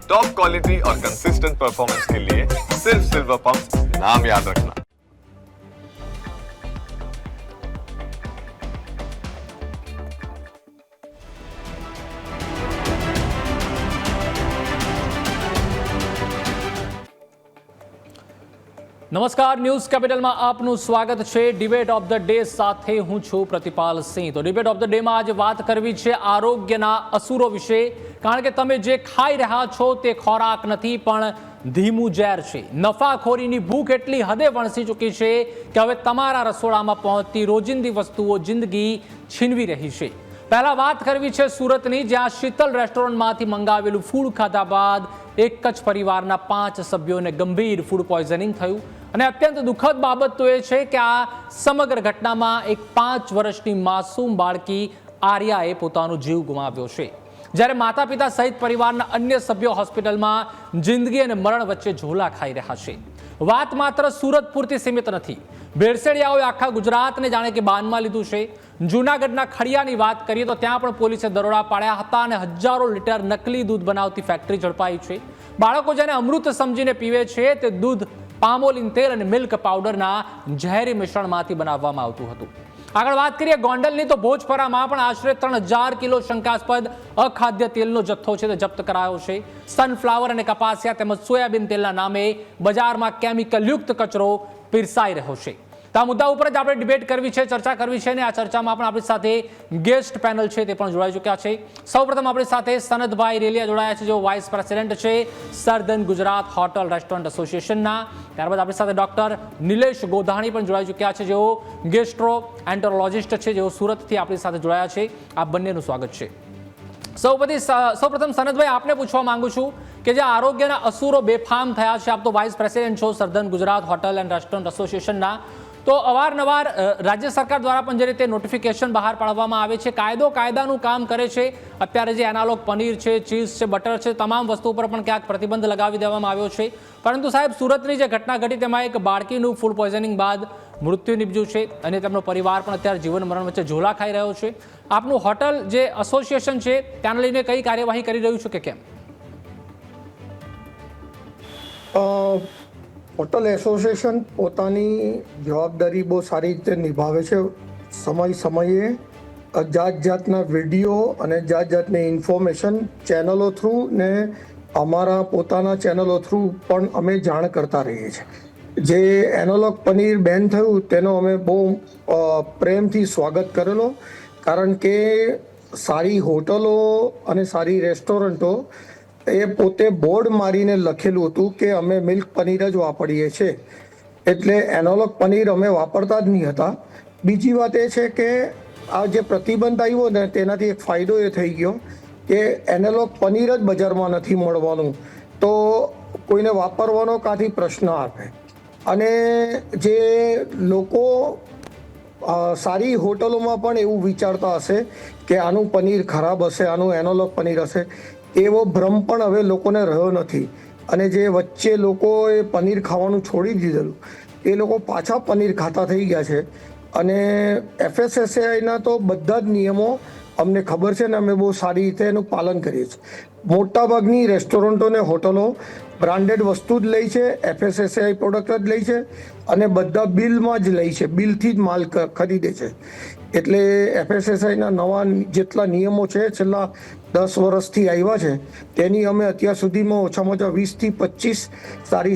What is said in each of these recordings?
Top quality और consistent performance के लिए सिर्फ सिल्वर पंप नाम याद रखना। નમસ્કાર, ન્યૂઝ કેપિટલમાં આપનું સ્વાગત છે। ડિબેટ ઓફ ધ ડે સાથે હું છું પ્રતિપાલ સિંહ। તો ડિબેટ ઓફ ધ ડેમાં આજે વાત કરવી છે આરોગ્યના અસુરો વિશે, કારણ કે તમે જે ખાઈ રહ્યા છો તે ખોરાક નથી પણ ધીમું ઝેર છે। નફાખોરીની ભૂખ એટલી હદે વણસી ચૂકી છે કે હવે તમારા રસોડામાં પહોંચતી રોજિંદી વસ્તુઓ જિંદગી છીનવી રહી છે। પહેલા વાત કરવી છે સુરતની, જ્યાં શીતલ રેસ્ટોરન્ટમાંથી મંગાવેલું ફૂડ ખાધા બાદ એક જ પરિવારના 5 સભ્યોને ગંભીર ફૂડ પોઈઝનિંગ થયું। અને અત્યંત દુઃખદ બાબત તો એ છે કે આ સમગ્ર ઘટનામાં એક 5 વર્ષની માસૂમ બાળકી આર્યાએ પોતાનો જીવ ગુમાવ્યો છે, જ્યારે માતા પિતા સહિત પરિવારના અન્ય સભ્યો હોસ્પિટલમાં જિંદગી અને મરણ વચ્ચે ઝોલા ખાઈ રહ્યા છે। વાત માત્ર સુરત પૂરતી સીમિત નથી, ભેળસેળિયાઓએ આખા ગુજરાતને જાણે કે બાનમાં લીધું છે। જૂનાગઢના ખડિયાની વાત કરીએ તો ત્યાં પણ પોલીસે દરોડા પાડ્યા હતા અને હજારો લીટર નકલી દૂધ બનાવતી ફેક્ટરી ઝડપાઈ છે। બાળકો જેને અમૃત સમજીને પીવે છે તે દૂધ પામોલિન તેલ અને મિલ્ક પાવડરના ઝેરી મિશ્રણમાંથી બનાવવામાં આવતું હતું। આગળ વાત કરીએ ગોંડલની, તો ભોજપરામાં પણ આશરે 3000 કિલો શંકાસ્પદ અખાદ્ય તેલનો જથ્થો છે તે જપ્ત કરાયો છે। સનફ્લાવર અને કપાસિયા તેમજ સોયાબીન તેલના નામે બજારમાં કેમિકલયુક્ત કચરો પીરસાઈ રહ્યો છે। તો આ મુદ્દા ઉપર જ આપણે ડિબેટ કરવી છે, ચર્ચા કરવી છે, અને આ ચર્ચામાં પણ આપણી સાથે ગેસ્ટ પેનલ છે તે પણ જોડાઈ ચૂક્યા છે। સૌપ્રથમ આપણી સાથે સનદભાઈ રેલિયા જોડાયા છે, જેઓ વાઇસ પ્રેસિડેન્ટ છે સર્ધન ગુજરાત હોટલ રેસ્ટોરન્ટ એસોસિએશનના। ત્યારબાદ આપણી સાથે ડોક્ટર નિલેશ ગોધાણી પણ જોડાઈ ચૂક્યા છે, જેઓ ગેસ્ટ્રો એન્ટરોલોજિસ્ટ છે, જેઓ સુરતથી આપણી સાથે જોડાયા છે। આ બંનેનું સ્વાગત છે। સૌપ્રથમ સનદભાઈ, આપને પૂછવા માંગુ છું કે જે આરોગ્યના અસુરો બેફામ થયા છે, આપ તો વાઇસ પ્રેસિડેન્ટ છો સર્ધન ગુજરાત હોટલ એન્ડ રેસ્ટોરન્ટ એસોસિએશનના, તો અવારનવાર રાજ્ય સરકાર દ્વારા પણ જે રીતે નોટિફિકેશન બહાર પાડવામાં આવે છે, કાયદાનું કામ કરે છે। અત્યારે જે એનાલોગ પનીર છે, ચીઝ છે, બટર છે, તમામ વસ્તુ પર પણ ક્યાંક પ્રતિબંધ લગાવી દેવામાં આવ્યો છે। પરંતુ સાહેબ, સુરતની જે ઘટના ઘટી તેમાં એક બાળકીનું ફૂડ પોઈઝનિંગ બાદ મૃત્યુ નિપજ્યું છે અને તેમનો પરિવાર પણ અત્યારે જીવન મરણ વચ્ચે ઝોલા ખાઈ રહ્યો છે। આપનું હોટલ જે એસોસિએશન છે તેને લઈને કઈ કાર્યવાહી કરી રહ્યું છે કે કેમ? હોટલ એસોસિએશન પોતાની જવાબદારી બહુ સારી રીતે નિભાવે છે। સમયે જાત જાતના વિડીયો અને જાત જાતની ઇન્ફોર્મેશન ચેનલો થ્રુ ને અમારા પોતાના ચેનલો થ્રુ પણ અમે જાણ કરતા રહીએ છીએ। જે એનાલોગ પનીર બેન થયું તેનો અમે બહુ પ્રેમથી સ્વાગત કરેલો, કારણ કે સારી હોટલો અને સારી રેસ્ટોરન્ટો એ પોતે બોર્ડ મારીને લખેલું હતું કે અમે મિલ્ક પનીર જ વાપરીએ છીએ, એટલે એનાલોગ પનીર અમે વાપરતા જ નહીં હતા। બીજી વાત એ છે કે આ જે પ્રતિબંધ આવ્યો ને તેનાથી એક ફાયદો એ થઈ ગયો કે એનાલોગ પનીર જ બજારમાં નથી મળવાનું, તો કોઈને વાપરવાનો કાંથી પ્રશ્ન આવે। અને જે લોકો સારી હોટલોમાં પણ એવું વિચારતા હશે કે આનું પનીર ખરાબ હશે, આનું એનાલોગ પનીર હશે, એવો ભ્રમ પણ હવે લોકોને રહ્યો નથી। અને જે વચ્ચે લોકોએ પનીર ખાવાનું છોડી દીધેલું એ લોકો પાછા પનીર ખાતા થઈ ગયા છે। અને FSSAIના તો બધા જ નિયમો અમને ખબર છે ને અમે બહુ સારી રીતે એનું પાલન કરીએ છીએ। મોટાભાગની રેસ્ટોરન્ટો ને હોટલો બ્રાન્ડેડ વસ્તુ જ લે છે, FSSAI પ્રોડક્ટ જ લે છે અને બધા બિલમાં જ લે છે, બિલથી જ માલ ખરીદે છે। એટલે FSSAIના નવા જેટલા નિયમો છે છેલ્લા 10 વર્ષથી આવ્યા છે તેની અમે અત્યાર સુધીમાં ઓછામાં ઓછા 20 થી 25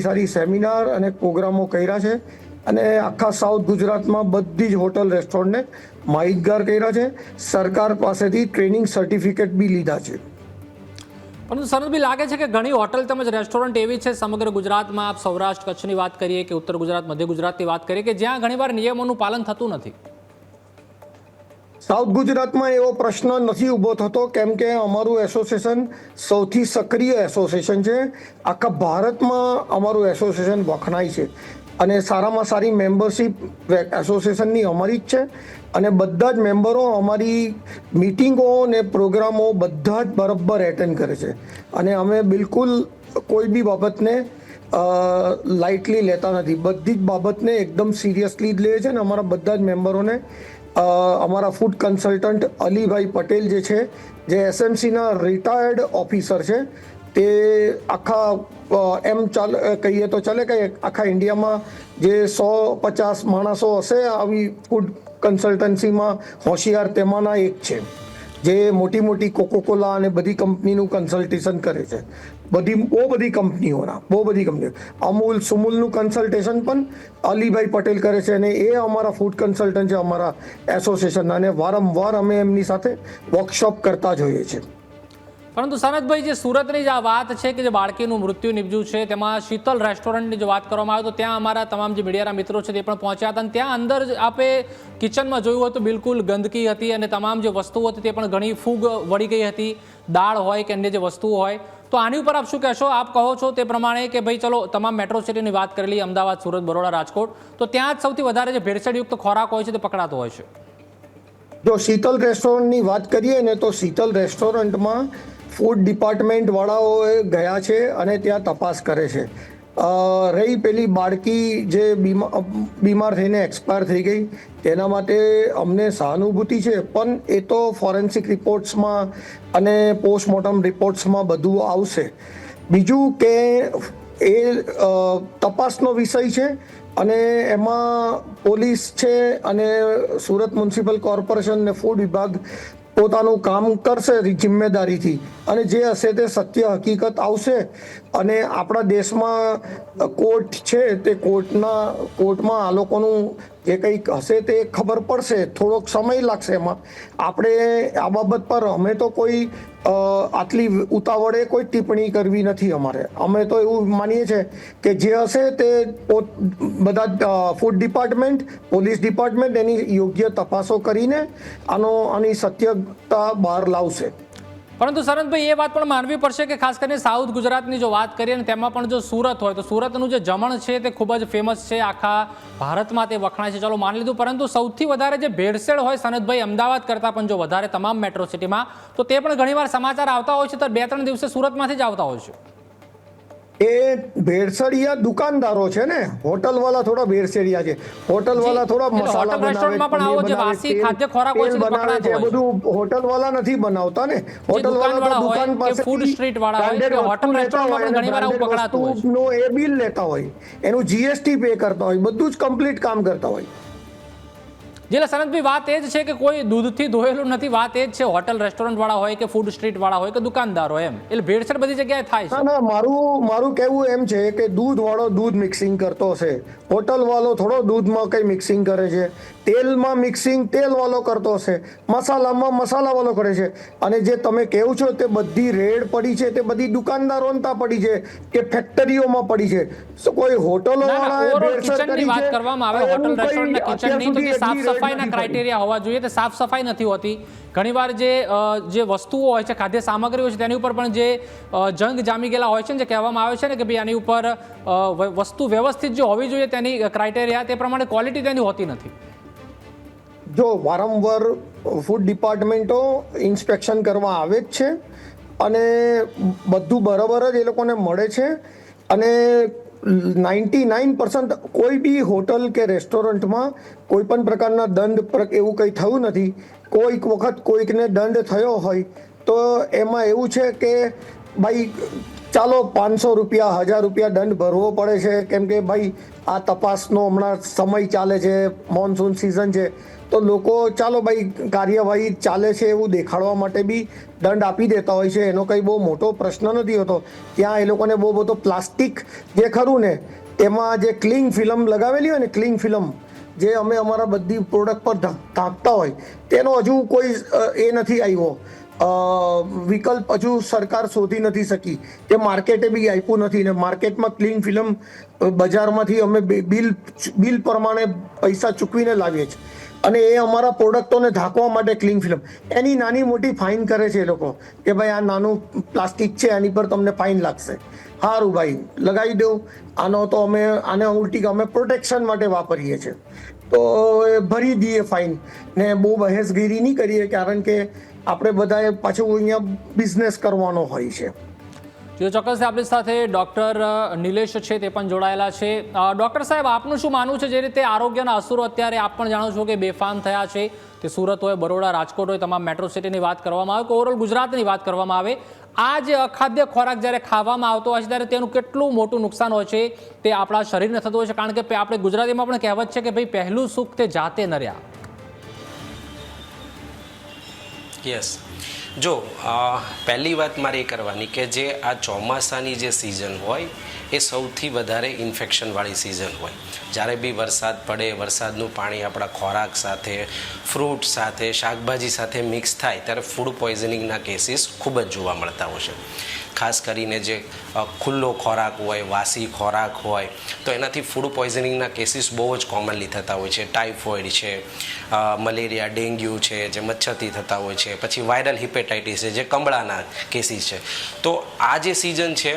સારી સેમિનાર અને પ્રોગ્રામો કર્યા છે અને આખા સાઉથ ગુજરાતમાં બધી જ હોટલ રેસ્ટોરન્ટને માહિતગાર કર્યા છે। સરકાર પાસેથી ટ્રેનિંગ સર્ટિફિકેટ બી લીધા છે। પરંતુ સનદભાઈ, લાગે છે કે ઘણી હોટલ તેમજ રેસ્ટોરન્ટ એવી છે સમગ્ર ગુજરાતમાં, આપ સૌરાષ્ટ્ર કચ્છની વાત કરીએ કે ઉત્તર ગુજરાત મધ્ય ગુજરાતની વાત કરીએ, કે જ્યાં ઘણીવાર નિયમોનું પાલન થતું નથી। સાઉથ ગુજરાતમાં એવો પ્રશ્ન નથી ઊભો થતો, કેમ કે અમારું એસોસિએશન સૌથી સક્રિય એસોસિએશન છે। આખા ભારતમાં અમારું એસોસિએશન વખણાય છે અને સારામાં સારી મેમ્બરશીપ એસોસિએશનની અમારી જ છે અને બધા જ મેમ્બરો અમારી મિટિંગો ને પ્રોગ્રામો બધા જ બરાબર એટેન્ડ કરે છે અને અમે બિલકુલ કોઈ બી બાબતને લાઇટલી લેતા નથી। બધી જ બાબતને એકદમ સિરિયસલી જ લે છે અને અમારા બધા જ મેમ્બરોને અમારા ફૂડ કન્સલ્ટન્ટ અલીભાઈ પટેલ જે છે, જે SMCના રિટાયર્ડ ઓફિસર છે, તે આખા એમ કહીએ તો ચાલે કે આખા ઇન્ડિયામાં જે 150 માણસો હશે આવી ફૂડ કન્સલ્ટન્સીમાં હોશિયાર તેમાંના એક છે, જે મોટી મોટી કોકોકોલા અને બધી કંપનીનું કન્સલ્ટેશન કરે છે. બહુ બધી કંપનીઓ અમૂલ સુમૂલનું કન્સલ્ટેશન પણ અલીભાઈ પટેલ કરે છે, અને એ અમારા ફૂડ કન્સલ્ટન્ટ છે અમારા એસોસિએશનના, અને વારંવાર અમે એમની સાથે વર્કશોપ કરતા જોઈએ છીએ. પરંતુ સનતભાઈ, જે સુરતની જે આ વાત છે કે જે બાળકીનું મૃત્યુ નિપજ્યું છે, તેમાં શીતલ રેસ્ટોરન્ટની જો વાત કરવામાં આવે તો ત્યાં અમારા તમામ જે મીડિયાના મિત્રો છે તે પણ પહોંચ્યા હતા, અને ત્યાં અંદર આપે કિચનમાં જોયું હોય તો બિલકુલ ગંદકી હતી, અને તમામ જે વસ્તુઓ હતી તે પણ ઘણી ફૂગ વળી ગઈ હતી, દાળ હોય કે અન્ય જે વસ્તુઓ હોય. તો આની ઉપર આપ શું કહેશો? આપ કહો છો તે પ્રમાણે કે ભાઈ ચલો તમામ મેટ્રો સિટીની વાત કરેલી, અમદાવાદ, સુરત, બરોડા, રાજકોટ, તો ત્યાં જ સૌથી વધારે જે ભેળસેળયુક્ત ખોરાક હોય છે તે પકડાતો હોય છે. જો શીતલ રેસ્ટોરન્ટની વાત કરીએ ને, તો શીતલ રેસ્ટોરન્ટમાં ફૂડ ડિપાર્ટમેન્ટ વાળાઓએ ગયા છે અને ત્યાં તપાસ કરે છે. રહી પેલી બાળકી જે બીમાર થઈને એક્સપાયર થઈ ગઈ, તેના માટે અમને સહાનુભૂતિ છે, પણ એ તો ફોરેન્સિક રિપોર્ટ્સમાં અને પોસ્ટમોર્ટમ રિપોર્ટ્સમાં બધું આવશે. બીજું કે એ તપાસનો વિષય છે, અને એમાં પોલીસ છે અને સુરત મ્યુનિસિપલ કોર્પોરેશન ને ફૂડ વિભાગ પોતાનું કામ કરશે જિમ્મેદારીથી, અને જે હશે તે સત્ય હકીકત આવશે. અને આપણા દેશમાં કોર્ટ છે, તે કોર્ટમાં આ લોકોનું જે કંઈક હશે તે ખબર પડશે. થોડોક સમય લાગશે એમાં. આપણે આ બાબત પર અમે તો કોઈ આટલી ઉતાવળે કોઈ ટિપ્પણી કરવી નથી અમારે. અમે તો એવું માનીએ છીએ કે જે હશે તે બધા ફૂડ ડિપાર્ટમેન્ટ, પોલીસ ડિપાર્ટમેન્ટ એની યોગ્ય તપાસો કરીને આની સત્યતા બહાર લાવશે. પરંતુ સરનભાઈ, એ વાત પણ માનવી પડશે કે ખાસ કરીને સાઉથ ગુજરાતની જો વાત કરીએ ને તેમાં પણ જો સુરત હોય તો સુરતનું જે જમણ છે તે ખૂબ જ ફેમસ છે, આખા ભારતમાં તે વખણાય છે, ચલો માની લીધું. પરંતુ સૌથી વધારે જે ભેળસેળ હોય સનતભાઈ, અમદાવાદ કરતાં પણ જો વધારે તમામ મેટ્રો સિટીમાં, તો તે પણ ઘણીવાર સમાચાર આવતા હોય છે તો 2-3 દિવસે સુરતમાંથી જ આવતા હોય છે. એ ભેળસેળિયા દુકાનદારો છે ને, હોટલવાળા થોડા ભેળસેળિયા છે. હોટલવાળા થોડા મસાલા બનાવે છે, બધું હોટલવાળા નથી બનાવતા ને. હોટલવાળા તો દુકાન પાસે ફૂડ સ્ટ્રીટ વાળા હોટલ રેસ્ટોરન્ટમાં પણ ઘણીવાર આવું પકડાતું હોય, એ બિલ લેતા હોય, એનું જીએસટી પે કરતા હોય, બધું જ કમ્પ્લીટ કામ કરતા હોય. જેલા સનતભાઈ, વાત એ જ છે કે કોઈ દૂધથી ધોયેલું નથી. વાત એ જ છે, હોટલ રેસ્ટોરન્ટ વાળા હોય કે ફૂડ સ્ટ્રીટ વાળા હોય કે દુકાનદારો, એમ એટલે ભેળસેળ બધી જગ્યાએ થાય છે. ના, મારું કહેવું એમ છે કે દૂધ વાળો દૂધ મિક્સિંગ કરતો હશે, હોટલ વાળો થોડો દૂધમાં કઈ મિક્સિંગ કરે છે, તેલમાં મિક્સિંગ તેલ વાળો કરતો હશે, મસાલામાં મસાલા વાળો કરે છે. અને જે તમે કહો છો તે બધી રેડ પડી છે, તે બધી દુકાનદારોને પડી છે કે ફેક્ટરીઓમાં પડી છે. કોઈ હોટલો વાળાએ ભેળસેળ કરી છે. વાત કરવામાં આવે હોટલ રેસ્ટોરન્ટના કિચનની, તો સાફ સફાઈના ક્રાઇટેરિયા હોવા જોઈએ, તે સાફ સફાઈ નથી હોતી. ઘણીવાર જે વસ્તુઓ હોય છે, ખાદ્ય સામગ્રી હોય છે, તેની ઉપર પણ જે જંગ જામી ગયેલા હોય છે ને, જે કહેવામાં આવે છે ને કે ભાઈ આની ઉપર વસ્તુ વ્યવસ્થિત જે હોવી જોઈએ તેની ક્રાઇટેરિયા, તે પ્રમાણે ક્વોલિટી તેની હોતી નથી. જો વારંવાર ફૂડ ડિપાર્ટમેન્ટો ઇન્સ્પેક્શન કરવા આવે જ છે, અને બધું બરાબર જ એ લોકોને મળે છે. અને 99% કોઈ બી હોટલ કે રેસ્ટોરન્ટમાં કોઈ પણ પ્રકારના દંડ એવું કંઈ થયું નથી. કોઈક વખત કોઈકને દંડ થયો હોય તો એમાં એવું છે કે ભાઈ ચાલો 500 રૂપિયા 1000 રૂપિયા દંડ ભરવો પડે છે, કેમ કે ભાઈ આ તપાસનો હમણાં સમય ચાલે છે, મોન્સૂન સિઝન છે, તો લોકો ચાલો ભાઈ કાર્યવાહી ચાલે છે એવું દેખાડવા માટે બી દંડ આપી દેતા હોય છે. એનો કંઈ બહુ મોટો પ્રશ્ન નથી હોતો. ત્યાં એ લોકોને બહુ બધો પ્લાસ્ટિક જે ખરું ને, એમાં જે ક્લિંગ ફિલ્મ લગાવેલી હોય ને, ક્લિંગ ફિલ્મ જે અમે અમારા બધી પ્રોડક્ટ પર ઢાંકતા હોય, તેનો હજુ કોઈ એ નથી આવ્યો, વિકલ્પ હજુ સરકાર શોધી નથી શકી, કે માર્કેટે બી આપ્યું નથી. ને માર્કેટમાં ક્લિંગ ફિલ્મ બજારમાંથી અમે બિલ પ્રમાણે પૈસા ચૂકવીને લાવીએ છીએ, અને એ અમારા પ્રોડક્ટોને ઢાંકવા માટે ક્લિંગ ફિલ્મ એની નાની મોટી ફાઇન કરે છે એ લોકો, કે ભાઈ આ નાનું પ્લાસ્ટિક છે, આની પર તમને ફાઇન લાગશે. સારું ભાઈ, લગાવી દઉં. આનો તો આને ઉલટી અમે પ્રોટેક્શન માટે વાપરીએ છીએ, તો એ ભરી દઈએ ફાઇન. ને બહુ બહેસગીરી નહીં કરીએ, કારણ કે આપણે બધાએ પાછું અહીંયા બિઝનેસ કરવાનો હોય છે. જો ચોક્કસ આપણી સાથે ડૉક્ટર નિલેશ છે તે પણ જોડાયેલા છે. ડૉક્ટર સાહેબ, આપનું શું માનવું છે? જે રીતે આરોગ્યના અસરો અત્યારે આપ પણ જાણો છો કે બેફામ થયા છે, તે સુરત હોય, બરોડા, રાજકોટ હોય, તમામ મેટ્રો સિટીની વાત કરવામાં આવે કે ઓવરઓલ ગુજરાતની વાત કરવામાં આવે, આ જે અખાદ્ય ખોરાક જ્યારે ખાવામાં આવતો હોય છે ત્યારે તેનું કેટલું મોટું નુકસાન હોય છે તે આપણા શરીરને થતું હોય છે, કારણ કે આપણે ગુજરાતીમાં પણ કહેવત છે કે ભાઈ પહેલું સુખ તે જાતે નર્યા. યસ, જો પહેલી વાત મારે એ કરવાની કે જે આ ચોમાસાની જે સિઝન હોય એ સૌથી વધારે ઇન્ફેક્શનવાળી સિઝન હોય. જ્યારે બી વરસાદ પડે, વરસાદનું પાણી આપણા ખોરાક સાથે, ફ્રૂટ સાથે, શાકભાજી સાથે મિક્સ થાય ત્યારે ફૂડ પોઈઝનિંગના કેસીસ ખૂબ જ જોવા મળતા હોય છે. ખાસ કરીને જે ખુલ્લો ખોરાક હોય, વાસી ખોરાક હોય તો એનાથી ફૂડ પોઈઝનિંગના કેસીસ બહુ જ કોમનલી થતા હોય છે. ટાઇફોઇડ છે, મલેરિયા, ડેન્ગ્યુ છે જે મચ્છરથી થતા હોય છે, પછી વાયરલ હિપેટાઇટિસ છે જે કમળાના કેસીસ છે. તો આ જે સિઝન છે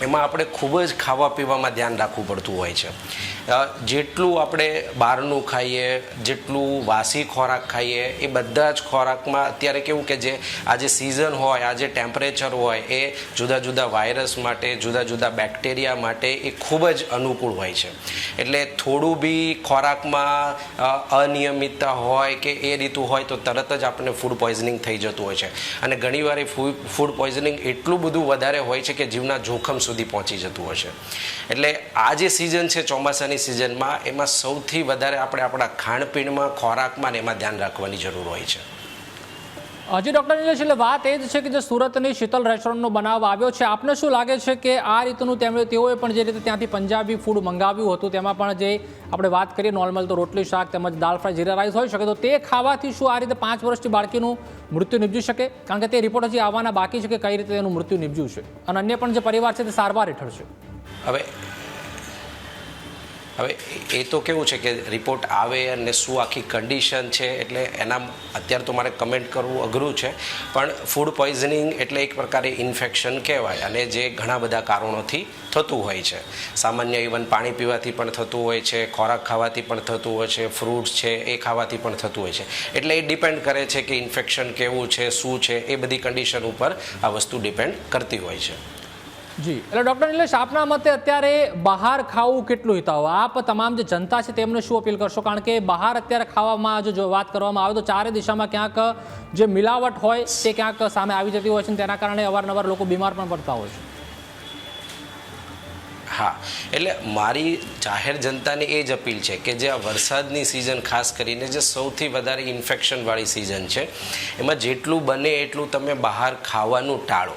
એમાં આપણે ખૂબ જ ખાવા પીવામાં ધ્યાન રાખવું પડતું હોય છે. જેટલું આપણે બહારનું ખાઈએ, જેટલું વાસી ખોરાક ખાઈએ, એ બધા જ ખોરાકમાં અત્યારે કેવું કે જે આ જે સિઝન હોય, આ જે ટેમ્પરેચર હોય એ જુદા જુદા વાયરસ માટે, જુદા જુદા બેક્ટેરિયા માટે એ ખૂબ જ અનુકૂળ હોય છે. એટલે થોડું બી ખોરાકમાં અનિયમિતતા હોય કે એ રીતું હોય તો તરત જ આપણને ફૂડ પોઈઝનિંગ થઈ જતું હોય છે. અને ઘણીવાર એ ફૂડ પોઈઝનિંગ એટલું બધું વધારે હોય છે કે જીવના જોખમ સુધી પહોંચી જતું હશે. એટલે આ જે સિઝન છે ચોમાસાની સિઝનમાં, એમાં સૌથી વધારે આપણે આપણા ખાણપીણમાં, ખોરાકમાં ને એમાં ધ્યાન રાખવાની જરૂર હોય છે. હજી ડૉક્ટર નિલેશ, એટલે વાત એ જ છે કે જે સુરતની શીતલ રેસ્ટોરન્ટનો બનાવ આવ્યો છે, આપને શું લાગે છે કે આ રીતનું તેઓએ પણ જે રીતે ત્યાંથી પંજાબી ફૂડ મંગાવ્યું હતું તેમાં પણ જે આપણે વાત કરીએ નોર્મલ તો રોટલી શાક તેમજ દાળ ફ્રાય જીરા રાઈસ હોઈ શકે, તો તે ખાવાથી શું આ રીતે 5 વર્ષથી બાળકીનું મૃત્યુ નિપજી શકે? કારણ કે તે રિપોર્ટ હજી આવવાના બાકી છે કે કઈ રીતે તેનું મૃત્યુ નિપજ્યું છે અને અન્ય પણ જે પરિવાર છે તે સારવાર હેઠળ છે. હવે એ તો કેવું છે કે રિપોર્ટ આવે અને શું આખી કન્ડિશન છે એટલે એના અત્યારે તો મારે કમેન્ટ કરવું અઘરું છે. પણ ફૂડ પોઈઝનિંગ એટલે એક પ્રકારે ઇન્ફેક્શન કહેવાય અને જે ઘણા બધા કારણોથી થતું હોય છે. સામાન્ય ઇવન પાણી પીવાથી પણ થતું હોય છે, ખોરાક ખાવાથી પણ થતું હોય છે, ફ્રૂટ્સ છે એ ખાવાથી પણ થતું હોય છે. એટલે એ ડિપેન્ડ કરે છે કે ઇન્ફેક્શન કેવું છે, શું છે, એ બધી કન્ડિશન ઉપર આ વસ્તુ ડિપેન્ડ કરતી હોય છે. જી, એટલે ડૉક્ટર નિલેશ, આપના મતે અત્યારે બહાર ખાવું કેટલું હિતાવ? આપ તમામ જે જનતા છે તેમને શું અપીલ કરશો? કારણ કે બહાર અત્યારે ખાવામાં જો વાત કરવામાં આવે તો ચારે દિશામાં ક્યાંક જે મિલાવટ હોય તે ક્યાંક સામે આવી જતી હોય છે, તેના કારણે અવારનવાર લોકો બીમાર પણ પડતા હોય છે. હા, એટલે મારી જાહેર જનતાને એ જ અપીલ છે કે જે આ વરસાદની સિઝન ખાસ કરીને જે સૌથી વધારે ઇન્ફેક્શનવાળી સિઝન છે એમાં જેટલું બને એટલું તમે બહાર ખાવાનું ટાળો.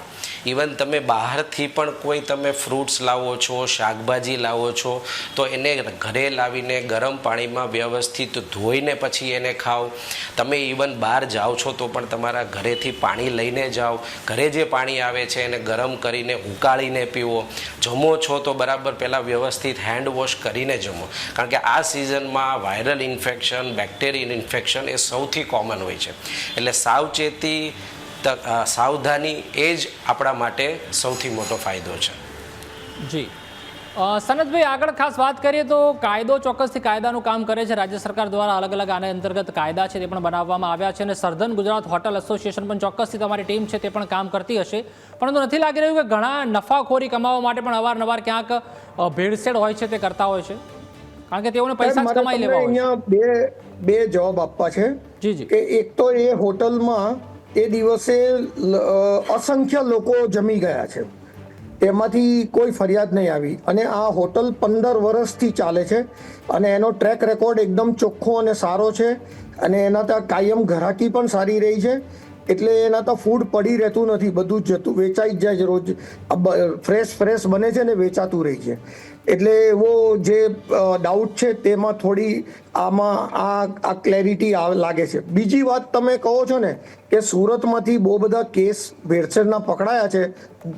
ઇવન તમે બહારથી પણ કોઈ તમે ફ્રૂટ્સ લાવો છો, શાકભાજી લાવો છો તો એને ઘરે લાવીને ગરમ પાણીમાં વ્યવસ્થિત ધોઈને પછી એને ખાઓ. તમે ઇવન બહાર જાઓ છો તો પણ તમારા ઘરેથી પાણી લઈને જાઓ. ઘરે જે પાણી આવે છે એને ગરમ કરીને ઉકાળીને પીવો. જમો છો તો બરાબર પહેલાં વ્યવસ્થિત હેન્ડ વોશ કરીને જમો. કારણ કે આ સિઝનમાં વાયરલ ઇન્ફેક્શન, બેક્ટેરિયલ ઇન્ફેક્શન એ સૌથી કોમન હોય છે. એટલે સાવચેતી, સાવધાની એ જ આપણા માટે સૌથી મોટો ફાયદો છે. જી સનતભાઈ, આગળ ખાસ વાત કરીએ તો કાયદો ચોક્કસથી કાયદાનું કામ કરે છે. રાજ્ય સરકાર દ્વારા અલગ અલગ આના અંતર્ગત કાયદા છે તે પણ બનાવવામાં આવ્યા છે અને સર્ધન ગુજરાત હોટલ એસોસિએશન પણ ચોક્કસથી તમારી ટીમ છે તે પણ કામ કરતી હશે. પરંતુ નથી લાગી રહ્યું કે ઘણા નફાખોરી કમાવા માટે પણ અવારનવાર ક્યાંક ભેળસેળ હોય છે તે કરતા હોય છે? કારણ કે તેઓને પૈસા જ કમાઈ લેવા હોય છે. બે જવાબ આપવા છે. જી, કે એક તો એ હોટલમાં એ દિવસે અસંખ્ય લોકો જમી ગયા છે, તેમાંથી કોઈ ફરિયાદ નહીં આવી. અને આ હોટલ 15 વર્ષથી ચાલે છે અને એનો ટ્રેક રેકોર્ડ એકદમ ચોખ્ખો અને સારો છે અને એના ત્યાં કાયમ ગ્રાહકી પણ સારી રહી છે. એટલે એના તો ફૂડ પડી રહેતું નથી, બધું જ જતું વેચાઈ જ જાય છે. રોજ ફ્રેશ બને છે ને વેચાતું રહી છે. એટલે એવો જે ડાઉટ છે તેમાં થોડી આમાં આ ક્લેરિટી લાગે છે. બીજી વાત તમે કહો છો ને કે સુરતમાંથી બહુ બધા કેસ ભેળસેળના પકડાયા છે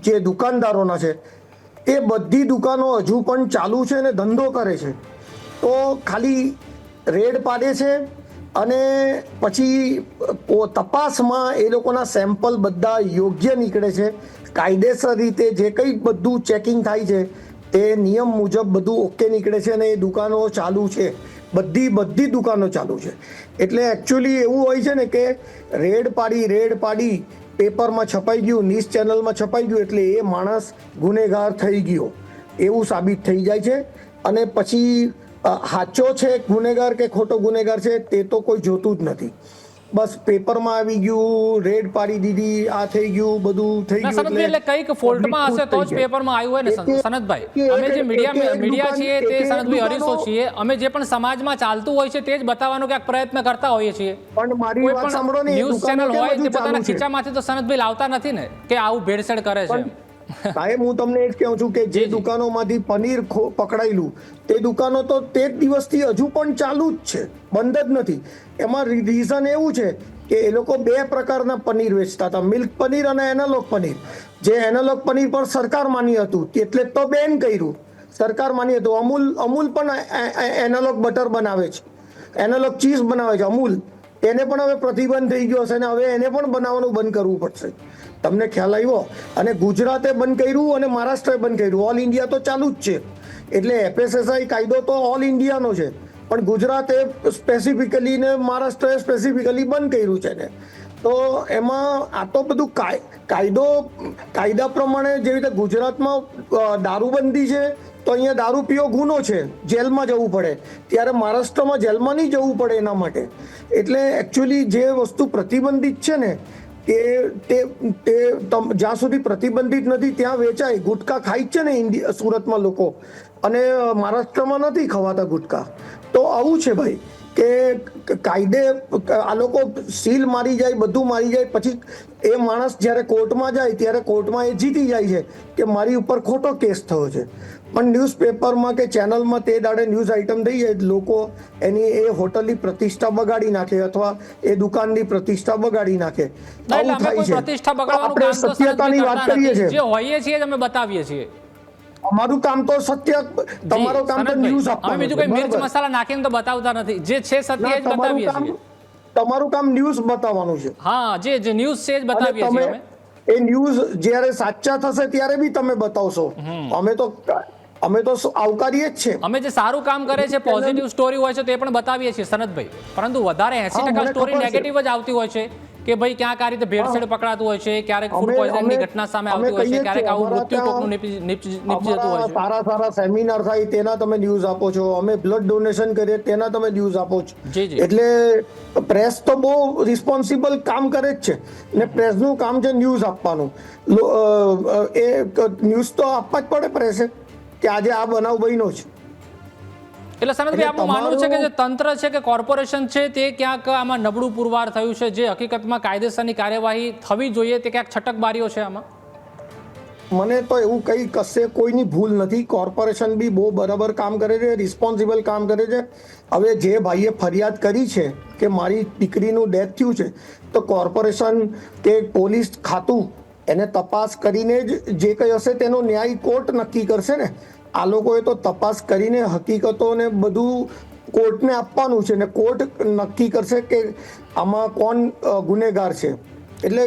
જે દુકાનદારોના છે, એ બધી દુકાનો હજુ પણ ચાલુ છે ને ધંધો કરે છે. તો ખાલી રેડ પાડે છે અને પછી તપાસમાં એ લોકોના સેમ્પલ બધા યોગ્ય નીકળે છે. કાયદેસર રીતે જે કંઈ બધું ચેકિંગ થાય છે તે નિયમ મુજબ બધું ઓકે નીકળે છે અને એ દુકાનો ચાલુ છે. બધી દુકાનો ચાલુ છે. એટલે એકચ્યુઅલી એવું હોય છે ને કે રેડ પાડી પેપરમાં છપાઈ ગયું, ન્યૂઝ ચેનલમાં છપાઈ ગયું એટલે એ માણસ ગુનેગાર થઈ ગયો એવું સાબિત થઈ જાય છે. અને પછી સાચો છે ગુનેગાર કે ખોટો ગુનેગાર છે તે તો કોઈ જોતું જ નથી. બસ પેપરમાં આવી ગયું, રેડ પાડી દીધી, આ થઈ ગયું, બધું થઈ ના ગયું. સનતભાઈ, એટલે કંઈક ફોલ્ટમાં હશે તો જ પેપરમાં આવ્યું હોય ને સનતભાઈ. અમે જે મીડિયા છીએ તે સનતભાઈ હરીશો છીએ, અમે જે પણ સમાજમાં ચાલતું હોય છે તે જ બતાવવાનો ક્યાંક પ્રયત્ન કરતા હોઈએ છીએ. પણ મારી વાત સાંભળો ને, ન્યૂઝ ચેનલ હોય તે પોતાના ખીચામાંથી તો સનતભાઈ લાવતા નથી ને કે આવું ભેળસેળ કરે છે. સાહેબ હું તમને એ જ કહું છું કે જે દુકાનોમાંથી પનીર પકડાયેલું તે દુકાનો તો તે જ દિવસથી હજુ પણ ચાલુ જ છે, બંધ જ નથી. એમાં રીઝન એવું છે કે એ લોકો બે પ્રકારના પનીર વેચતા હતા, મિલ્ક પનીર અને એનાલોગ પનીર. જે એનાલોગ પનીર પર સરકાર માન્ય હતું એટલે તો બેન કર્યું, સરકાર માન્ય હતું. અમૂલ પણ એનાલોગ બટર બનાવે છે, એનાલોગ ચીઝ બનાવે છે અમૂલ. એને પણ હવે પ્રતિબંધ થઈ ગયો હશે ને હવે એને પણ બનાવવાનું બંધ કરવું પડશે. તમને ખ્યાલ આવ્યો? અને ગુજરાતે બંધ કર્યું અને મહારાષ્ટ્રે બંધ કર્યું. ઓલ ઇન્ડિયા તો ચાલુ જ છે. એટલે FSSAI કાયદો તો ઓલ ઇન્ડિયાનો છે, પણ ગુજરાતે સ્પેસિફિકલી ને મહારાષ્ટ્રએ સ્પેસિફિકલી બંધ કર્યું છે ને. તો એમાં આ તો બધું કાયદા પ્રમાણે જેવી રીતે ગુજરાતમાં દારૂબંધી છે તો અહીંયા દારૂ પીવો ગુનો છે, જેલમાં જવું પડે, ત્યારે મહારાષ્ટ્રમાં જેલમાં નહીં જવું પડે એના માટે. એટલે એકચ્યુઅલી જે વસ્તુ પ્રતિબંધિત છે ને તે જ્યાં સુધી પ્રતિબંધિત નથી ત્યાં વેચાય. ગુટકા ખાય છે ને સુરતમાં લોકો, અને મહારાષ્ટ્રમાં નથી ખવાતા ગુટકા. તો આવું છે ભાઈ કે કાયદે આ લોકો સીલ મારી જાય, બધું મારી જાય, પછી એ માણસ જ્યારે કોર્ટમાં જાય ત્યારે કોર્ટમાં એ જીતી જાય છે કે મારી ઉપર ખોટો કેસ થયો છે. પણ ન્યૂઝપેપરમાં કે ચેનલમાં તે દાડે ન્યૂઝ આઇટમ થઈ જાય, લોકો એની એ હોટલની પ્રતિષ્ઠા બગાડી નાખે અથવા એ દુકાનની પ્રતિષ્ઠા બગાડી નાખે. આવું થાય છે. આપણે સત્યતાની વાત કરીએ છીએ, જે હોઈએ છીએ અમે બતાવીએ છીએ. અમારું કામ તો સત્ય, તમારું કામ તો ન્યૂઝ આપવાનું. બીજું કઈ મિર્ચ મસાલા નાખીને તો બતાવતા નથી, જે છે સત્ય જ બતાવીએ છીએ. તમારું કામ ન્યૂઝ બતાવવાનું છે. હા, જે ન્યૂઝ છે જ બતાવીએ છીએ અમે. એ ન્યૂઝ જ્યારે સાચા થશે ત્યારે બી તમે બતાવશો. અમે તો આવકારીએ જ છે. અમે જે સારું કામ કરે છે, પોઝિટિવ સ્ટોરી હોય છે તે પણ બતાવીએ છીએ સનતભાઈ. પરંતુ વધારે 80% સ્ટોરી નેગેટિવ જ આવતી હોય છે કે ભાઈ ક્યાંક આ રીતે ભેળસેળ પકડાતું હોય છે, ક્યારેક ફૂડ પોઈઝનિંગની ઘટના સામે આવતી હોય છે, ક્યારેક આવું મૃત્યુ કોકનું નીપજી જતું હોય છે. સારા સેમિનાર થાય તેના તમે ન્યૂઝ આપો છો, અમે બ્લડ ડોનેશન કરીએ તેના તમે ન્યૂઝ આપો છો. એટલે પ્રેસ તો બહુ રિસ્પોન્સિબલ કામ કરે જ છે ને. પ્રેસનું કામ છે ન્યૂઝ આપવાનું. એ ન્યૂઝ તો આપવા જ પડે પ્રેસે કે આજે આ બનાવ બન્યો છે. એટલે સનતભાઈ આપનું માનવું છે કે જે તંત્ર છે કે કોર્પોરેશન છે તે ક્યાંક આમાં નબળું પુરવાર થયું છે, જે હકીકતમાં કાયદેસરની કાર્યવાહી થવી જોઈએ તે ક્યાંક છટકબારીઓ છે આમાં? મને તો એવું કઈ કશે કોઈની ભૂલ નથી. કોર્પોરેશન બી બહુ બરાબર કામ કરે છે, રિસ્પોન્સિબલ કામ કરે છે. હવે જે ભાઈએ ફરિયાદ કરી છે કે મારી દીકરીનું ડેથ થયું છે, તો કોર્પોરેશન કે પોલીસ ખાતું એને તપાસ કરીને જ જે કંઈ હશે તેનો ન્યાય કોર્ટ નક્કી કરશે ને. આ લોકોએ તો તપાસ કરીને હકીકતોને બધું કોર્ટને આપવાનું છે ને કોર્ટ નક્કી કરશે કે આમાં કોણ ગુનેગાર છે. એટલે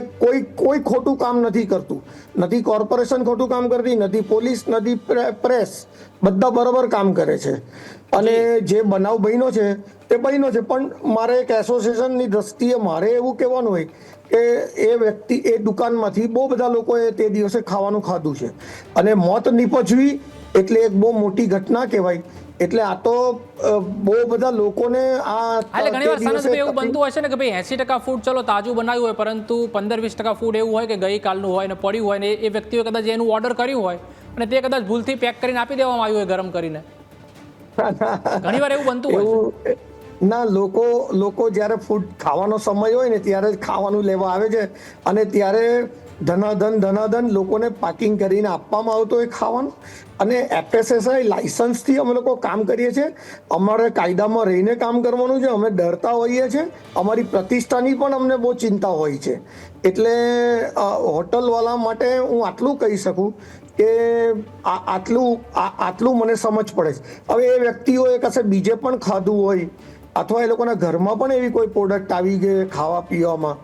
કોઈ ખોટું કામ નથી કરતું. નથી કોર્પોરેશન ખોટું કામ કરતી, નથી પોલીસ, નથી પ્રેસ, બધા બરાબર કામ કરે છે. અને જે બનાવ બન્યો છે તે બન્યો છે. પણ મારે એક એસોસિએશનની દ્રષ્ટિએ મારે એવું કહેવાનું હોય કે એ વ્યક્તિ એ દુકાનમાંથી બહુ બધા લોકોએ તે દિવસે ખાવાનું ખાધું છે અને મોત નીપજવી એટલે એક બહુ મોટી ઘટના કહેવાય. એટલે આ તો બહુ બધા લોકોને આ એટલે ઘણીવાર સનતભાઈ એવું બનતું હોય છે ને કે ભાઈ 80% ફૂડ ચલો તાજું બનાવ્યું હોય, પરંતુ 15-20% ફૂડ એવું હોય કે ગઈકાલનું હોય ને પડ્યું હોય ને એ વ્યક્તિએ કદાચ એનું ઓર્ડર કર્યું હોય અને તે કદાચ ભૂલથી પેક કરીને આપી દેવામાં આવ્યું હોય ગરમ કરીને. ઘણીવાર એવું બનતું હોય ના. લોકો જ્યારે ફૂડ ખાવાનો સમય હોય ને ત્યારે જ ખાવાનું લેવા આવે છે અને ત્યારે ધનાધન લોકોને પાર્કિંગ કરીને આપવામાં આવતો હોય ખાવાનું. અને FSSAI લાયસન્સથી અમે લોકો કામ કરીએ છીએ. અમારે કાયદામાં રહીને કામ કરવાનું છે. અમે ડરતા હોઈએ છીએ. અમારી પ્રતિષ્ઠાની પણ અમને બહુ ચિંતા હોય છે. એટલે હોટલવાળા માટે હું આટલું કહી શકું કે આટલું મને સમજ પડે છે. હવે એ વ્યક્તિઓએ કશે બીજે પણ ખાધું હોય અથવા એ લોકોના ઘરમાં પણ એવી કોઈ પ્રોડક્ટ આવી ગઈ ખાવા પીવામાં,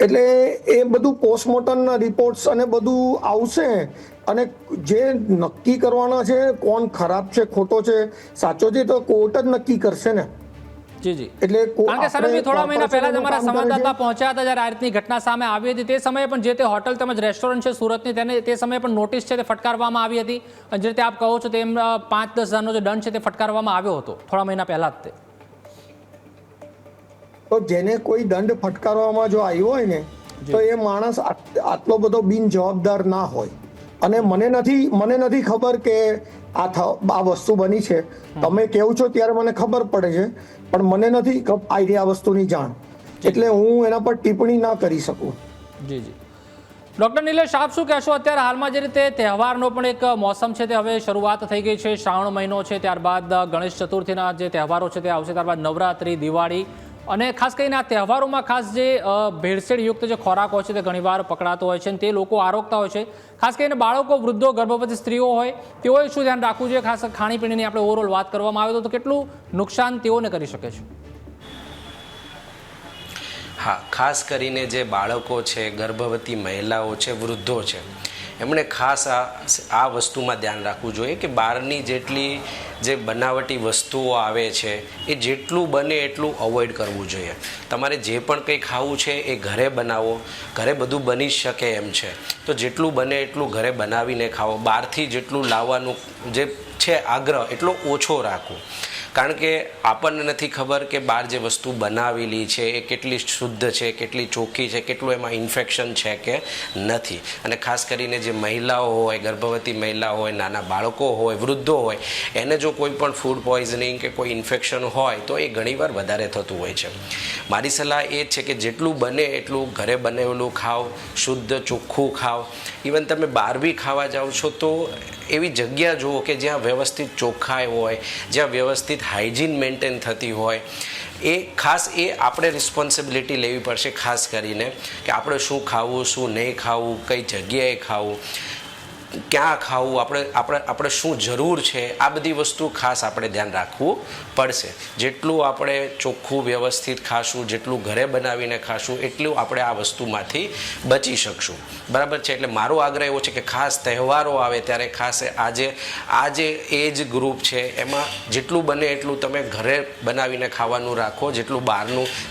એટલે એ બધું પોસ્ટમોર્ટમના રિપોર્ટ્સ અને બધું આવશે અને જે નક્કી કરવાના છે કોણ ખરાબ છે, ખોટો છે, સાચો છે, તો કોર્ટ જ નક્કી કરશે ને. જી. એટલે કારણ કે સનતભાઈ થોડા મહિના પહેલા જ અમારા સંવાદદાતા પહોંચ્યા હતા જ્યારે આ રીતની ઘટના સામે આવી હતી. તે સમયે પણ જે તે હોટલ તેમજ રેસ્ટોરન્ટ છે સુરતની તે સમયે પણ નોટિસ છે તે ફટકારવામાં આવી હતી અને જે રીતે આપ કહો છો તેમ 5-10 હજારનો જે દંડ છે તે ફટકારવામાં આવ્યો હતો થોડા મહિના પહેલા જ તે. તો જેને કોઈ દંડ ફટકારવામાં જો આવ્યો હોય ને તો એ માણસ આટલો બધો બિનજવાબદાર ના હોય. અને મને નથી ખબર કે આ વસ્તુ બની છે. તમે કહો છો ત્યારે મને ખબર પડે છે, પણ મને નથી આ વસ્તુની જાણ, એટલે હું એના પર ટિપ્પણી ના કરી શકું. જી જી. ડૉક્ટર નિલેશ, આપ શું કહેશો? અત્યારે હાલમાં જે રીતે તહેવારનો પણ એક મોસમ છે તે હવે શરૂઆત થઈ ગઈ છે. શ્રાવણ મહિનો છે, ત્યારબાદ ગણેશ ચતુર્થીના જે તહેવારો છે તે આવશે, ત્યારબાદ નવરાત્રિ, દિવાળી, અને ખાસ કરીને આ તહેવારોમાં ખાસ જે ભેળસેળયુક્ત જે ખોરાક હોય છે તે ઘણીવાર પકડાતો હોય છે અને તે લોકો આરોગતા હોય છે. ખાસ કરીને બાળકો, વૃદ્ધો, ગર્ભવતી સ્ત્રીઓ હોય, તેઓએ શું ધ્યાન રાખવું જોઈએ? ખાસ ખાણીપીણીની આપણે ઓવરઓલ વાત કરવામાં આવે તો કેટલું નુકસાન તેઓને કરી શકે છે? હા, ખાસ કરીને જે બાળકો છે, ગર્ભવતી મહિલાઓ છે, વૃદ્ધો છે, એમણે ખાસ આ વસ્તુમાં ધ્યાન રાખવું જોઈએ કે બહારની જેટલી જે બનાવટી વસ્તુઓ આવે છે એ જેટલું બને એટલું અવોઇડ કરવું જોઈએ. તમારે જે પણ કંઈ ખાવું છે એ ઘરે બનાવો. ઘરે બધું બની શકે એમ છે તો જેટલું બને એટલું ઘરે બનાવીને ખાઓ. બહારથી જેટલું લાવવાનું જે છે આગ્રહ એટલો ઓછો રાખો, કારણ કે આપણને નથી ખબર કે બહાર જે વસ્તુ બનાવેલી છે એ કેટલી શુદ્ધ છે, કેટલી ચોખ્ખી છે, કેટલું એમાં ઇન્ફેક્શન છે કે નથી. અને ખાસ કરીને જે મહિલાઓ હોય, ગર્ભવતી મહિલા હોય, નાના બાળકો હોય, વૃદ્ધો હોય, એને જો કોઈ પણ ફૂડ પોઈઝનિંગ કે કોઈ ઇન્ફેક્શન હોય તો એ ઘણીવાર વધારે થતું હોય છે. મારી સલાહ એ છે કે જેટલું બને એટલું ઘરે બનેલું ખાઓ, શુદ્ધ ચોખ્ખું ખાઓ. ઇવન તમે બહાર બી ખાવા જાઓ છો તો એવી જગ્યા જુઓ કે જ્યાં વ્યવસ્થિત ચોખ્ખાઈ હોય, જ્યાં વ્યવસ્થિત હાઇજીન મેન્ટેન થતી હોય. એ ખાસ એ આપણે રિસ્પોન્સિબિલિટી લેવી પડશે, ખાસ કરીને કે આપણે શું ખાવું, શું નહીં ખાવું, કઈ જગ્યાએ ખાવું, ક્યાં ખાવું, આપણે શું જરૂર છે, આ બધી વસ્તુ ખાસ આપણે ધ્યાન રાખવું પડશે. જેટલું આપણે ચોખ્ખું વ્યવસ્થિત ખાશું, જેટલું ઘરે બનાવીને ખાશું, એટલું આપણે આ વસ્તુમાંથી બચી શકશું. બરાબર છે? એટલે મારો આગ્રહ એવો છે કે ખાસ તહેવારો આવે ત્યારે ખાસ આ જે એજ ગ્રુપ છે એમાં જેટલું બને એટલું તમે ઘરે બનાવીને ખાવાનું રાખો, જેટલું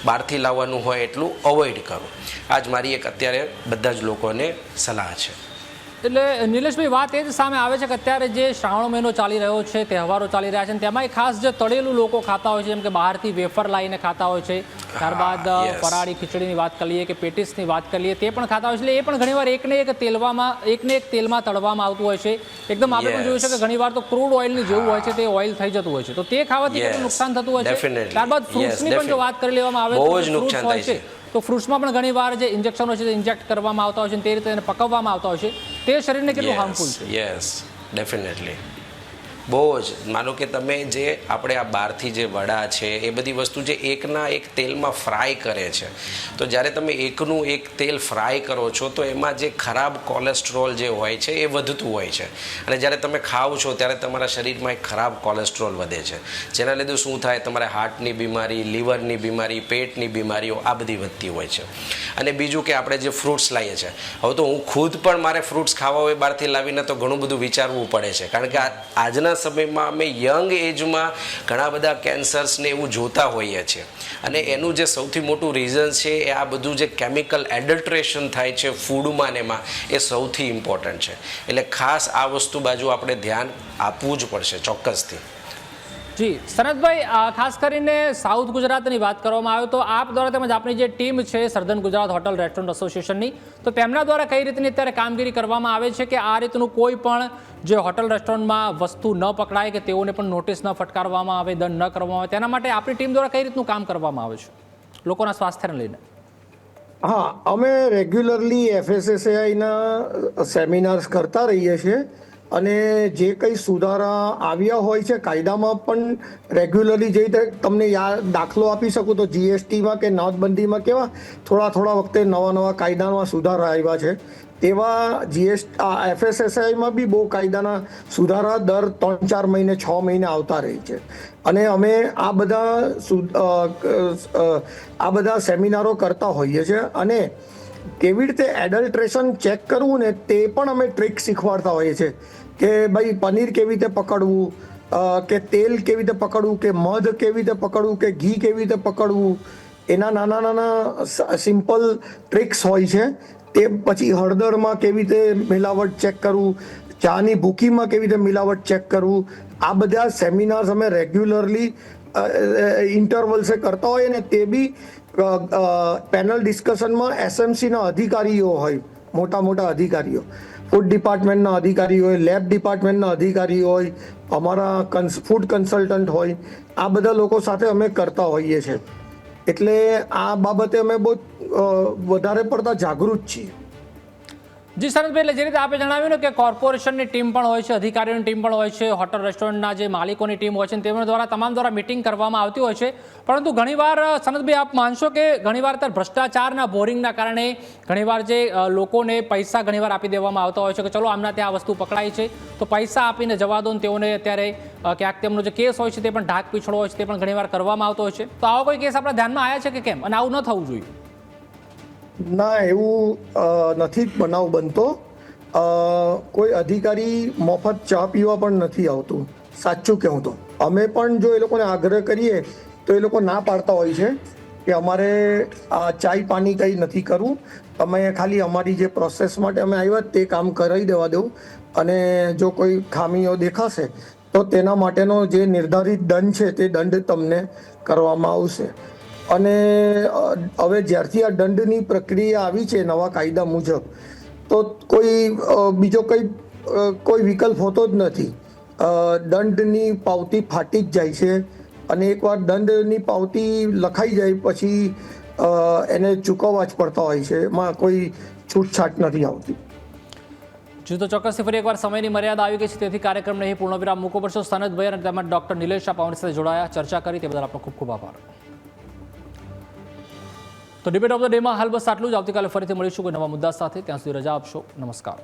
બહારથી લાવવાનું હોય એટલું અવોઇડ કરો. આ જ મારી એક અત્યારે બધા જ લોકોને સલાહ છે. એટલે નિલેશભાઈ, વાત એ જ સામે આવે છે કે અત્યારે જે શ્રાવણ મહિનો ચાલી રહ્યો છે, તહેવારો ચાલી રહ્યા છે, તેમાંય ખાસ જે તળેલું લોકો ખાતા હોય છે, જેમ કે બહારથી વેફર લાવીને ખાતા હોય છે, ત્યારબાદ ફરાળી ખીચડીની વાત કરી લઈએ કે પેટીસની વાત કરી લઈએ, તે પણ ખાતા હોય છે. એટલે એ પણ ઘણીવાર એકને એક તેલમાં તળવામાં આવતું હોય છે. એકદમ આપણે પણ જોયું છે કે ઘણીવાર તો ક્રૂડ ઓઇલની જેવું હોય છે, તે ઓઇલ થઈ જતું હોય છે, તો તે ખાવાથી કેટલું નુકસાન થતું હોય છે. ત્યારબાદ ફ્રૂટ્સની પણ જો વાત કરી લેવામાં આવે તો ફ્રૂટ્સ હોય છે, તો ફ્રૂટ્સમાં પણ ઘણીવાર જે ઇન્જેક્શનો છે તે ઇન્જેક્ટ કરવામાં આવતા હોય છે, તે રીતે એને પકવવામાં આવતા હોય છે, તે શરીરને કેટલું હાર્મફુલ છે. Yes, definitely. બહુ જ. માનો કે તમે જે આપણે આ બહારથી જે વડા છે એ બધી વસ્તુ જે એકના એક તેલમાં ફ્રાય કરે છે, તો જ્યારે તમે એકનું એક તેલ ફ્રાય કરો છો તો એમાં જે ખરાબ કોલેસ્ટ્રોલ જે હોય છે એ વધતું હોય છે. અને જ્યારે તમે ખાઓ છો ત્યારે તમારા શરીરમાં એક ખરાબ કોલેસ્ટ્રોલ વધે છે, જેના લીધે શું થાય, તમારે હાર્ટની બીમારી, લીવરની બીમારી, પેટની બીમારીઓ આ બધી વધતી હોય છે. અને બીજું કે આપણે જે ફ્રૂટ્સ લાવીએ છીએ, હવે તો હું ખુદ પણ મારે ફ્રૂટ્સ ખાવા હોય બહારથી લાવીને તો ઘણું બધું વિચારવું પડે છે, કારણ કે આજના સમયમાં અમે યંગ એજમાં ઘણા બધા કેન્સર્સને એવું જોતા હોઈએ છીએ. અને એનું જે સૌથી મોટું રીઝન છે એ આ બધું જે કેમિકલ એડલ્ટ્રેશન થાય છે ફૂડમાં ને એમાં, એ સૌથી ઇમ્પોર્ટન્ટ છે. એટલે ખાસ આ વસ્તુ બાજુ આપણે ધ્યાન આપવું જ પડશે ચોક્કસથી. જી સનતભાઈ, ખાસ કરીને સાઉથ ગુજરાતની વાત કરવામાં આવે તો આપ દ્વારા તેમજ આપણી જે ટીમ છે સર્ધન ગુજરાત હોટલ રેસ્ટોરન્ટ એસોસિએશનની, તો તેમના દ્વારા કઈ રીતની અત્યારે કામગીરી કરવામાં આવે છે કે આ રીતનું કોઈ પણ જે હોટલ રેસ્ટોરન્ટમાં વસ્તુ ન પકડાય કે તેઓને પણ નોટિસ ન ફટકારવામાં આવે, દંડ ન કરવામાં આવે, તેના માટે આપણી ટીમ દ્વારા કઈ રીતનું કામ કરવામાં આવે છે લોકોના સ્વાસ્થ્યને લઈને? હા, અમે રેગ્યુલરલી FSSAIના સેમિનાર્સ કરતા રહીએ છીએ અને જે કંઈ સુધારા આવ્યા હોય છે કાયદામાં પણ રેગ્યુલરલી જે રીતે તમને દાખલો આપી શકું તો GSTમાં કે નોટબંધીમાં કેવા થોડા વખતે નવા કાયદામાં સુધારા આવ્યા છે, તેવા FSSAIમાં બી બહુ કાયદાના સુધારા દર 3-4 મહિને 6 મહિને આવતા રહે છે. અને અમે આ બધા સેમિનારો કરતા હોઈએ છીએ અને કેવી રીતે એડલ્ટ્રેશન ચેક કરવું ને તે પણ અમે ટ્રીક શીખવાડતા હોઈએ છીએ કે ભાઈ પનીર કેવી રીતે પકડવું, કે તેલ કેવી રીતે પકડવું, કે મધ કેવી રીતે પકડવું, કે ઘી કેવી રીતે પકડવું, એના નાના સિમ્પલ ટ્રિક્સ હોય છે. તે પછી હળદરમાં કેવી રીતે મિલાવટ ચેક કરવું, ચાની ભૂકીમાં કેવી રીતે મિલાવટ ચેક કરવું, આ બધા સેમિનાર્સ અમે રેગ્યુલરલી ઇન્ટરવલ્સે કરતા હોઈએ ને તે બી પેનલ ડિસ્કશનમાં એસએમસીના અધિકારીઓ હોય, મોટા મોટા અધિકારીઓ, ફૂડ ડિપાર્ટમેન્ટના અધિકારીઓ હોય, લેબ ડિપાર્ટમેન્ટના અધિકારીઓ હોય, અમારા ફૂડ કન્સલ્ટન્ટ હોય, આ બધા લોકો સાથે અમે કરતા હોઈએ છીએ. એટલે આ બાબતે અમે બહુ વધારે પડતા જાગૃત છીએ. જી સનતભાઈ, એટલે જે રીતે આપે જણાવ્યું ને કે કોર્પોરેશનની ટીમ પણ હોય છે, અધિકારીઓની ટીમ પણ હોય છે, હોટલ રેસ્ટોરન્ટના જે માલિકોની ટીમ હોય છે તેમના દ્વારા તમામ દ્વારા મિટિંગ કરવામાં આવતી હોય છે. પરંતુ ઘણીવાર સનતભાઈ આપ માનશો કે ઘણીવાર ત્યારે ભ્રષ્ટાચારના બોરિંગના કારણે ઘણીવાર જે લોકોને પૈસા ઘણીવાર આપી દેવામાં આવતા હોય છે કે ચલો આમના ત્યાં વસ્તુ પકડાઈ છે તો પૈસા આપીને જવા દો, ને તેઓને અત્યારે ક્યાંક તેમનો જે કેસ હોય છે તે પણ ઢાક પીછળો હોય છે તે પણ ઘણીવાર કરવામાં આવતો હોય છે. તો આવો કોઈ કેસ આપણા ધ્યાનમાં આવ્યા છે કે કેમ, અને આવું ન થવું જોઈએ? ના, એવું નથી બનાવ બનતો. કોઈ અધિકારી મફત ચા પીવા પણ નથી આવતું, સાચું કહું તો. અમે પણ જો એ લોકોને આગ્રહ કરીએ તો એ લોકો ના પાડતા હોય છે કે અમારે આ ચાય પાણી કંઈ નથી કરવું, તમે ખાલી અમારી જે પ્રોસેસ માટે અમે આવ્યા તે કામ કરાવી દેવા દો, અને જો કોઈ ખામીઓ દેખાશે તો તેના માટેનો જે નિર્ધારિત દંડ છે તે દંડ તમને કરવામાં આવશે. અને હવે જ્યારથી આ દંડની પ્રક્રિયા આવી છે નવા કાયદા મુજબ, તો બીજો કોઈ વિકલ્પ હોતો જ નથી. દંડની પાવતી ફાટી જ જાય છે, અને એકવાર દંડની પાવતી લખાઈ જાય પછી એને ચૂકવવા જ પડતા હોય છે, એમાં કોઈ છૂટછાટ નથી આવતી. જી, તો ચોક્કસથી ફરી એકવાર સમયની મર્યાદા આવી ગઈ છે, તેથી કાર્યક્રમને અહીં પૂર્ણ વિરામ મૂકવો પડશે. સનતભાઈ અને તેમજ ડૉક્ટર નિલેશ શાહ અમારી સાથે જોડાયા, ચર્ચા કરી, તે બદલ આપનો ખૂબ ખૂબ આભાર. તો ડિબેટ ઓફ ધ ડેમાં હાલ બસ આટલું જ. આવતીકાલે ફરીથી મળીશું કોઈ નવા મુદ્દા સાથે. ત્યાં સુધી રજા આપશો. નમસ્કાર.